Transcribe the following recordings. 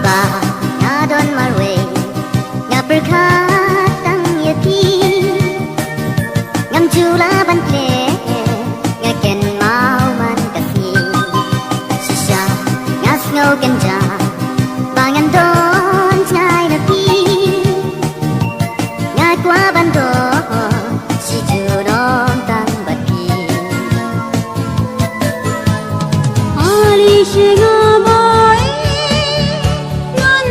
Aba ngadon marwe ngaperkatang yati ngam jula ban ple ngaken mau man kasi sisya ngas ngau kenja bangan don ngai na pi ngai kwa ban do si ju dong tang bat pi ali shinga bait ngan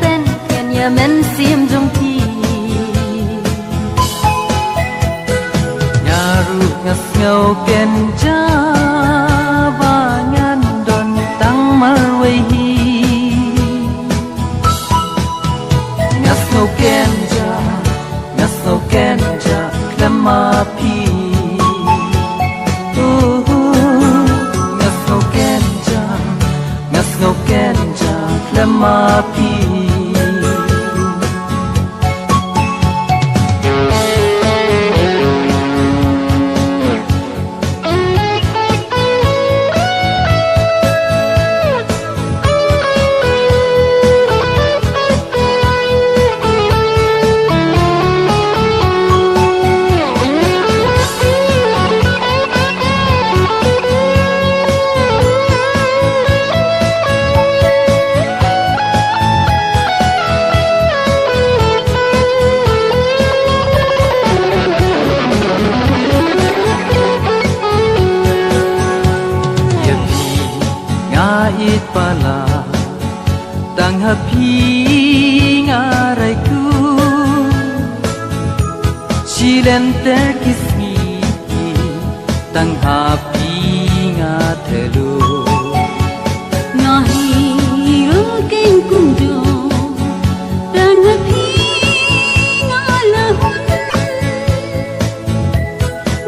pen ken ya men sim jong ti nyaru ngas ngau ken ja ba ngan don tang mar wei hi ngas ngau ken ja klama pi no kenja klema pi it pala tang hapi ngarai ku silen terkismi tang hapi ngatelu nahi roken kunjo tang hapi ngalahun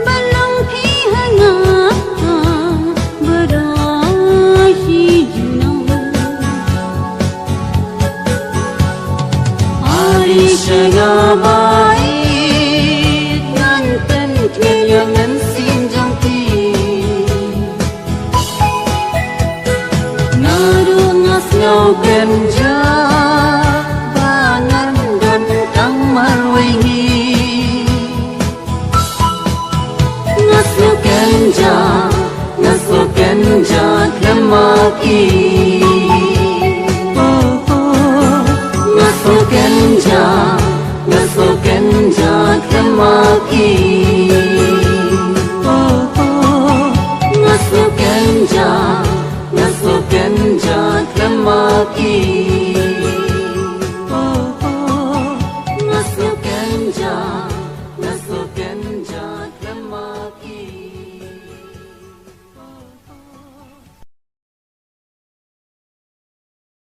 balong phi hanga Shinga bait ngan pen kenya men sim jong ti naru ngas ngau ken ja bangan don tang mar wei hi ngas ngau ken ja klema ki